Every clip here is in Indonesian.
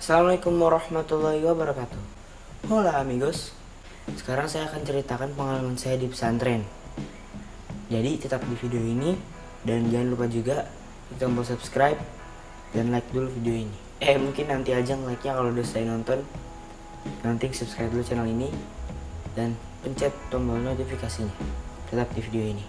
Assalamualaikum warahmatullahi wabarakatuh. Hola amigos. Sekarang saya akan ceritakan pengalaman saya di pesantren. Jadi tetap di video ini dan jangan lupa juga klik tombol subscribe dan like dulu video ini. Mungkin nanti aja like-nya kalau udah saya nonton. Nanti subscribe dulu channel ini dan pencet tombol notifikasinya. Tetap di video ini.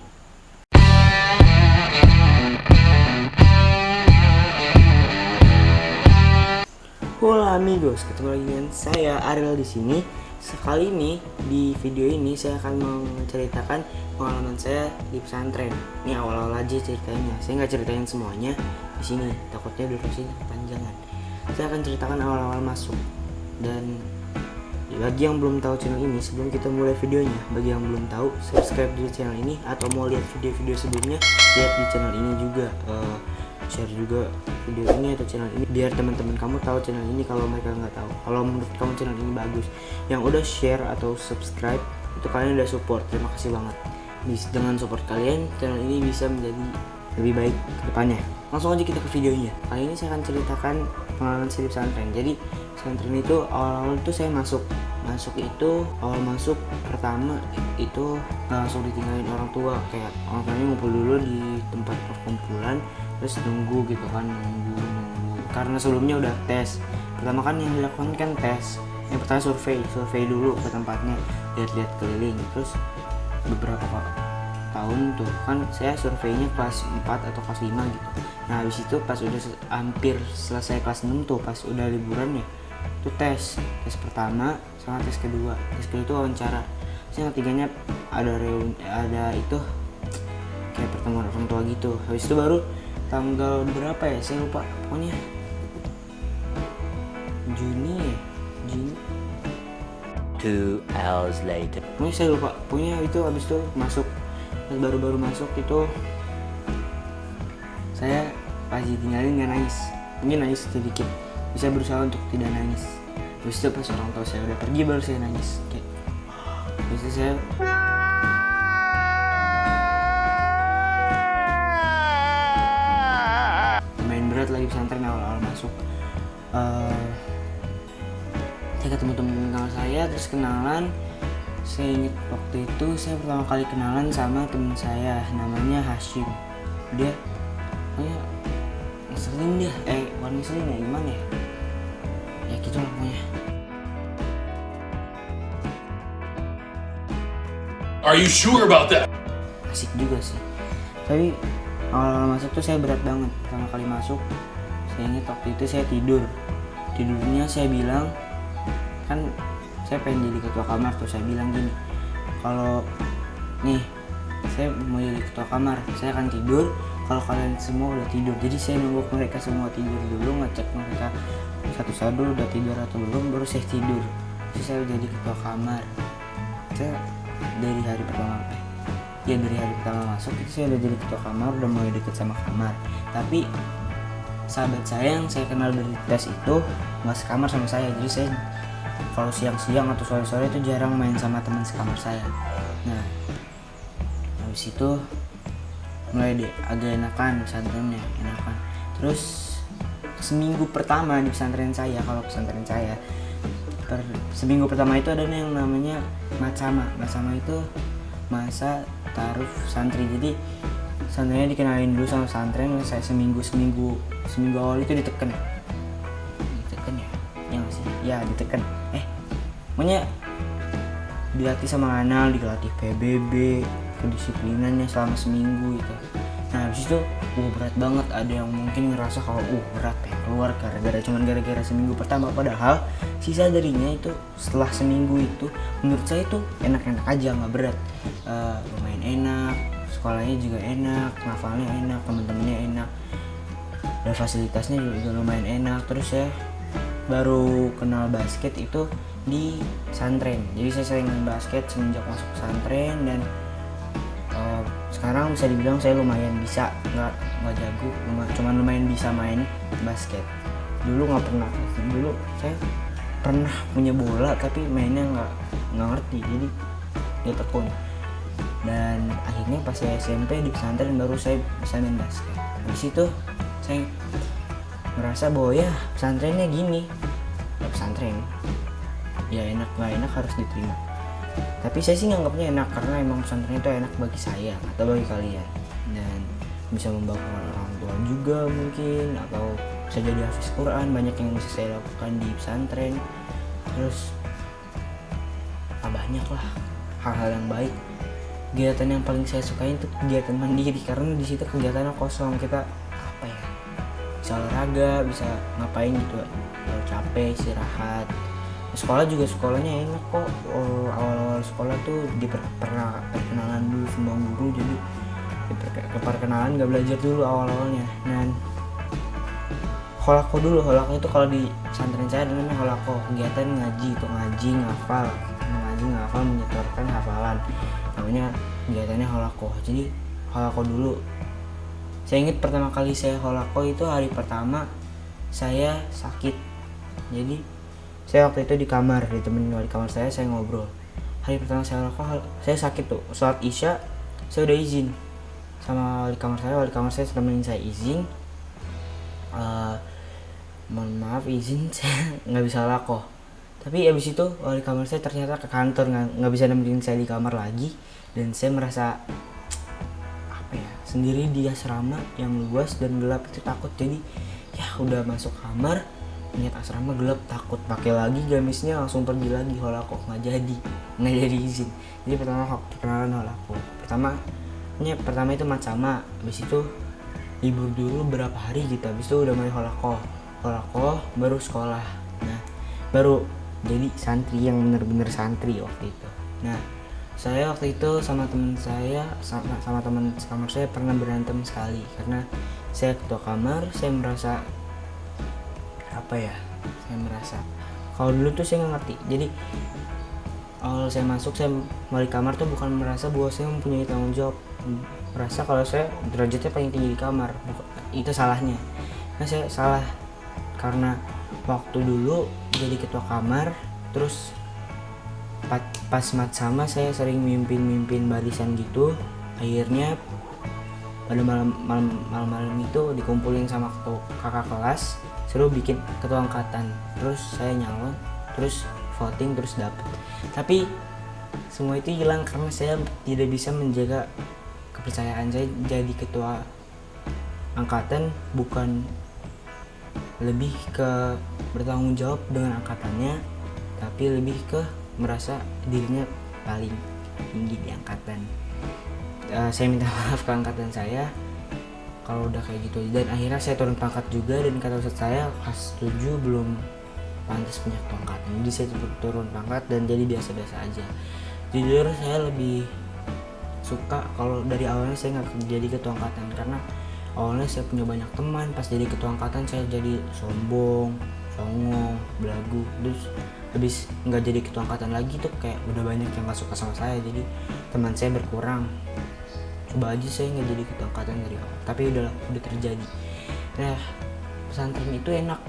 Hola amigos, ketemu lagi dengan saya Ariel di sini. Sekali ini di video ini saya akan menceritakan pengalaman saya di pesantren. Ini awal-awal aja ceritanya. Saya nggak ceritain semuanya di sini, takutnya durasinya kepanjangan. Saya akan ceritakan awal-awal masuk. Dan bagi yang belum tahu channel ini, sebelum kita mulai videonya, bagi yang belum tahu, subscribe di channel ini atau mau lihat video-video sebelumnya, lihat di channel ini juga. Share juga video ini atau channel ini biar teman-teman kamu tahu channel ini kalau mereka nggak tahu. Kalau menurut kamu channel ini bagus, yang udah share atau subscribe itu kalian udah support, terima kasih banget. Dengan support kalian, channel ini bisa menjadi lebih baik ke depannya. Langsung aja kita ke videonya. Kali ini saya akan ceritakan pengalaman saya di pesantren. Jadi pesantren itu awal-awal itu saya masuk itu awal masuk pertama itu langsung ditinggalin orang tua, kayak orang tuanya ngumpul dulu di tempat perkumpulan, terus nunggu gitu kan, nunggu karena sebelumnya udah tes. Pertama kan yang dilakukan kan tes, yang pertama survei dulu ke tempatnya, lihat-lihat keliling. Terus beberapa tahun tuh kan saya surveinya kelas 4 atau kelas 5 gitu. Nah habis itu pas udah hampir selesai kelas 6 tuh, pas udah liburan ya, itu tes pertama sama tes kedua itu wawancara. Yang ketiganya ada itu kayak pertemuan orang tua gitu. Habis itu baru tanggal berapa ya, saya lupa, pokoknya Juni 2 hours later. Pokoknya saya lupa, pokoknya itu habis itu masuk, baru masuk itu saya pas ditinggalin nggak nangis, mungkin nangis sedikit, bisa berusaha untuk tidak nangis. Habis itu pas orang tua saya udah pergi baru saya nangis, kayak habis itu saya main berat lagi pesantren awal-awal masuk. Saya ketemu teman saya, terus kenalan. Saya ingat waktu itu saya pertama kali kenalan sama teman saya, namanya Hashim. Dia pokoknya ngeselin dia, bukan ngeselin ya, gimana ya, ya gitu lah pokoknya. Are you sure about that? Asik juga sih, tapi awal masuk tuh saya berat banget. Pertama kali masuk, saya ingat waktu itu saya tidurnya saya bilang, kan saya pengen jadi ketua kamar tuh, saya bilang gini, kalau nih saya mau jadi ketua kamar, saya akan tidur kalau kalian semua udah tidur. Jadi saya nunggu mereka semua tidur dulu, ngecek mereka satu-satu udah tidur atau belum, baru saya tidur. Terus saya jadi ketua kamar. Saya dari hari pertama masuk itu saya udah jadi ketua kamar, udah mulai deket sama kamar. Tapi sahabat saya yang saya kenal dari tes itu nggak sekamar sama saya, jadi saya kalau siang-siang atau sore-sore itu jarang main sama teman sekamar saya. Nah habis itu mulai deh agak enakan pesantrennya, enakan. Terus seminggu pertama di pesantren saya, kalau pesantren saya seminggu pertama itu ada yang namanya Macama itu masa taruh santri. Jadi santrinya dikenalin dulu sama santren. Saya seminggu awal itu diteken ya nggak sih, ya diteken, pokoknya dilatih sama Anal, dilatih PBB, kedisiplinannya selama seminggu itu. Nah habis itu berat banget. Ada yang mungkin ngerasa kalau berat pengen keluar gara-gara seminggu pertama, padahal sisa darinya itu setelah seminggu itu menurut saya itu enak-enak aja, nggak berat. Lumayan enak, sekolahnya juga enak, ngafalnya enak, temen-temennya enak, dan fasilitasnya juga lumayan enak. Terus saya baru kenal basket itu di pesantren, jadi saya sering main basket semenjak masuk pesantren. Dan sekarang bisa dibilang saya lumayan bisa, nggak jago, cuman lumayan bisa main basket. Dulu saya pernah punya bola tapi mainnya nggak ngerti, jadi dia tekun. Dan akhirnya pas saya SMP di pesantren baru saya bisa main basket. Di situ saya ngerasa bahwa ya pesantrennya gini, pesantren. Ya enak nggak enak harus diterima. Tapi saya sih nganggapnya enak karena emang pesantren itu enak bagi saya atau bagi kalian, dan bisa membawa orang tua juga mungkin, atau bisa jadi hafiz Quran. Banyak yang bisa saya lakukan di pesantren. Terus banyak lah hal-hal yang baik. Kegiatan yang paling saya sukain itu kegiatan mandiri, karena di situ kegiatannya kosong, kita apa ya, bisa olahraga, bisa ngapain gitu, kalau capek istirahat. Sekolah juga sekolahnya enak kok. Awal-awal sekolah tuh perkenalan dulu sama guru, jadi perkenalan nggak belajar dulu awal-awalnya. Dan holako dulu, holako itu kalau di pesantren saya namanya holako, kegiatan ngaji, itu ngaji ngafal, menyetorkan hafalan, namanya kegiatannya holako. Jadi holako dulu. Saya ingat pertama kali saya holako itu hari pertama saya sakit. Jadi saya waktu itu di kamar, ditemenin wali kamar saya ngobrol. Hari pertama saya holako, saya sakit tuh, sholat isya saya udah izin sama wali kamar saya temenin saya izin, mohon maaf izin saya nggak bisa holako. Tapi abis itu wali kamar saya ternyata ke kantor, nggak bisa nemenin saya di kamar lagi, dan saya merasa apa ya, sendiri di asrama yang luas dan gelap itu takut. Jadi ya udah masuk kamar, lihat asrama gelap, takut, pakai lagi gamisnya, langsung pergi lagi holako, nggak jadi izin. Jadi perkenalan holako pertama itu macama, habis itu libur dulu berapa hari gitu, habis itu udah mulai holako baru sekolah. Nah baru jadi santri yang bener-bener santri waktu itu. Nah saya waktu itu sama teman kamar saya pernah berantem sekali, karena saya ketua kamar. Saya merasa kalau dulu tuh saya nggak ngerti. Jadi awal saya masuk, saya wali kamar tuh bukan merasa bahwa saya mempunyai tanggung jawab, merasa kalau saya derajatnya paling tinggi di kamar. Itu salahnya. Nah saya salah karena waktu dulu jadi ketua kamar, terus pas mat sama saya sering mimpin barisan gitu. Akhirnya pada malam itu dikumpulin sama kakak kelas, suruh bikin ketua angkatan. Terus saya nyalon, terus voting, terus dapet. Tapi semua itu hilang karena saya tidak bisa menjaga kepercayaan saya jadi ketua angkatan. Bukan lebih ke bertanggung jawab dengan angkatannya, tapi lebih ke merasa dirinya paling tinggi di angkatan. Saya minta maaf ke angkatan saya kalau udah kayak gitu, dan akhirnya saya turun pangkat juga. Dan kata ustadz saya, kelas 7 belum pantas punya ketua angkatan, jadi saya turun pangkat dan jadi biasa-biasa aja. Jujur saya lebih suka kalau dari awalnya saya nggak jadi ketua angkatan, karena awalnya saya punya banyak teman. Pas jadi ketua angkatan saya jadi sombong, songong, belagu. Terus habis nggak jadi ketua angkatan lagi tuh kayak udah banyak yang nggak suka sama saya, jadi teman saya berkurang. Coba aja saya nggak jadi ketua angkatan dari awal, tapi udah terjadi. Nah pesantren itu enak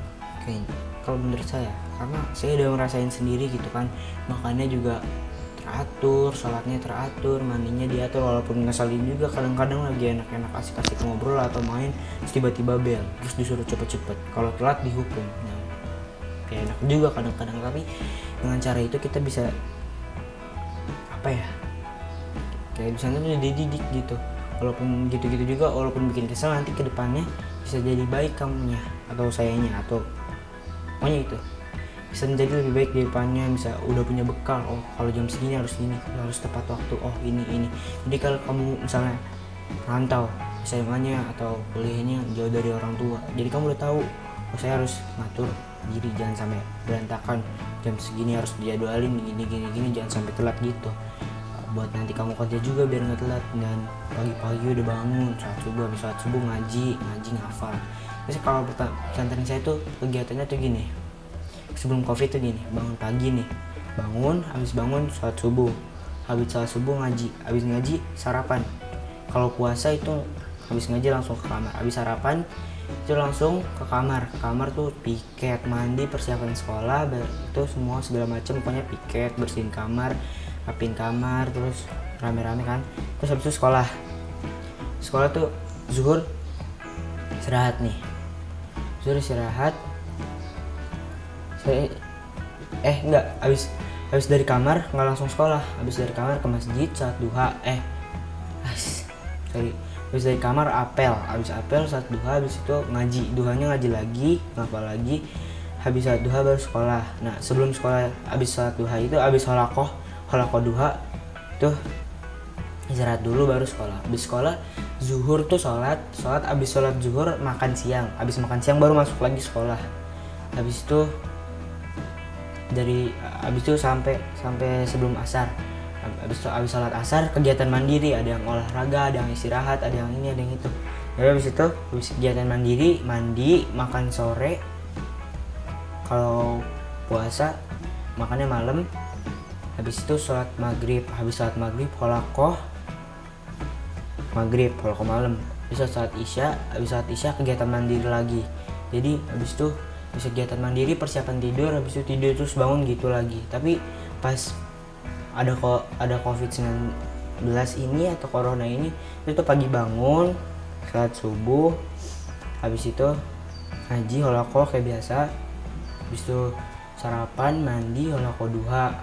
kayaknya kalau menurut saya, karena saya udah ngerasain sendiri gitu kan. Makannya juga teratur, sholatnya teratur, mandinya diatur. Walaupun ngeselin juga kadang-kadang lagi enak-enak asik-asik ngobrol atau main, terus tiba-tiba bel, terus disuruh cepet-cepet, kalau telat dihukum. Nah kayak enak juga kadang-kadang, tapi dengan cara itu kita bisa kayak di sana udah dididik gitu. Walaupun gitu-gitu juga, walaupun bikin kesel, nanti ke depannya bisa jadi baik kamunya atau sayanya, atau pokoknya itu bisa menjadi lebih baik di depannya. Bisa udah punya bekal, oh kalau jam segini harus gini, harus tepat waktu, oh ini. Jadi kalau kamu misalnya rantau SMA-nya atau kuliahnya jauh dari orang tua, jadi kamu udah tahu, oh saya harus ngatur diri jangan sampai berantakan, jam segini harus dijadwalin gini, jangan sampai telat gitu. Buat nanti kamu kerja juga biar nggak telat. Dan pagi-pagi udah bangun, sholat subuh ngaji ngafal. Terus kalau pesantren saya tuh kegiatannya tuh gini, sebelum covid tuh gini, bangun pagi nih, habis bangun sholat subuh, habis sholat subuh ngaji, habis ngaji sarapan. Kalau puasa itu habis ngaji langsung ke kamar, habis sarapan itu langsung ke kamar tuh piket, mandi, persiapan sekolah, itu semua segala macam, pokoknya piket, bersihin kamar, rapiin kamar, terus rame-rame kan. Terus habis itu sekolah tuh zuhur istirahat nih, saya enggak, habis dari kamar nggak langsung sekolah, habis dari kamar ke masjid saat duha, habis dari kamar habis apel saat duha, habis itu ngaji, duhanya ngaji lagi, ngapa lagi, habis saat duha baru sekolah. Nah sebelum sekolah, habis saat duha itu habis holakoh duha tuh istirahat dulu baru sekolah. Habis sekolah zuhur tuh sholat, habis sholat zuhur makan siang, habis makan siang baru masuk lagi sekolah. Habis itu sampai sebelum asar. Habis sholat asar kegiatan mandiri, ada yang olahraga, ada yang istirahat, ada yang ini, ada yang itu. Jadi habis kegiatan mandiri, mandi, makan sore. Kalau puasa makannya malam. Habis itu sholat maghrib, holakoh malam. Habis sholat isya kegiatan mandiri lagi. Jadi habis itu kegiatan mandiri, persiapan tidur, habis itu tidur terus bangun gitu lagi. Tapi pas ada COVID-19 ini atau corona ini, itu pagi bangun, salat subuh, habis itu ngaji holakoh kayak biasa, habis itu sarapan, mandi, holakoh duha.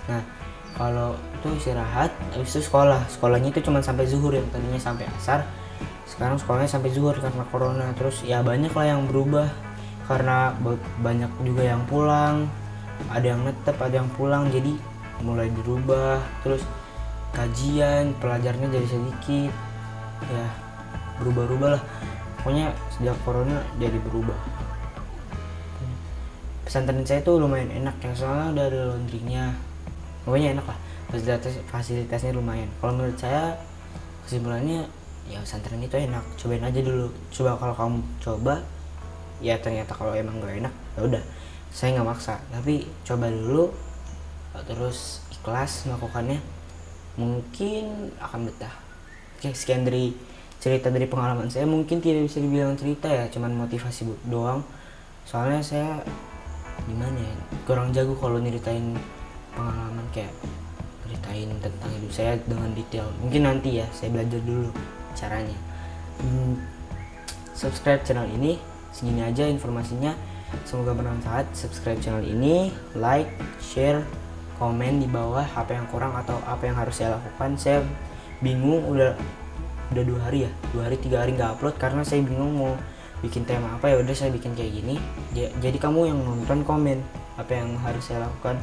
Nah kalau itu istirahat, habis itu sekolahnya itu cuma sampai zuhur, yang tadinya sampai asar, sekarang sekolahnya sampai zuhur karena corona. Terus ya banyak lah yang berubah karena banyak juga yang pulang, ada yang netep, ada yang pulang, jadi mulai dirubah. Terus kajian pelajarnya jadi sedikit, ya berubah-ubah lah pokoknya sejak corona, jadi berubah. Pesantren saya tuh lumayan enak ya, soalnya udah ada laundrynya, pokoknya enak lah, fasilitasnya lumayan. Kalau menurut saya kesimpulannya ya pesantren itu enak, cobain aja dulu. Coba kalau kamu coba ya ternyata kalau emang gak enak ya udah, saya nggak maksa, tapi coba dulu terus ikhlas melakukannya, mungkin akan betah. Oke, sekian dari cerita dari pengalaman saya. Mungkin tidak bisa dibilang cerita ya, cuman motivasi doang, soalnya saya gimana ya, kurang jago kalau nyeritain pengalaman, kayak ceritain tentang hidup saya dengan detail. Mungkin nanti ya, saya belajar dulu caranya. Subscribe channel ini, segini aja informasinya, semoga bermanfaat. Subscribe channel ini, like, share, komen di bawah apa yang kurang atau apa yang harus saya lakukan. Saya bingung, udah 2 hari 3 hari nggak upload karena saya bingung mau bikin tema apa. Ya udah saya bikin kayak gini. Jadi kamu yang nonton komen apa yang harus saya lakukan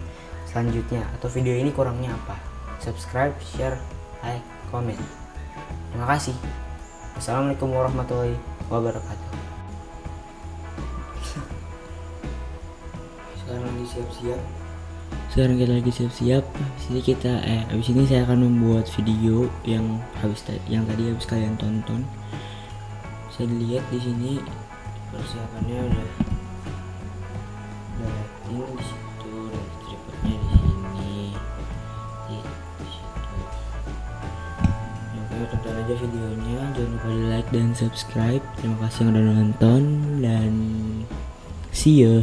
selanjutnya, atau video ini kurangnya apa. Subscribe, share, like, komen. Terima kasih. Assalamualaikum warahmatullahi wabarakatuh. Sekarang kita lagi siap-siap. Abis ini saya akan membuat video yang tadi habis kalian tonton. Saya lihat di sini persiapannya udah lighting di situ, dan tripodnya di sini, di situ. Oke, tonton aja videonya, jangan lupa di like dan subscribe. Terima kasih yang udah nonton, dan see you.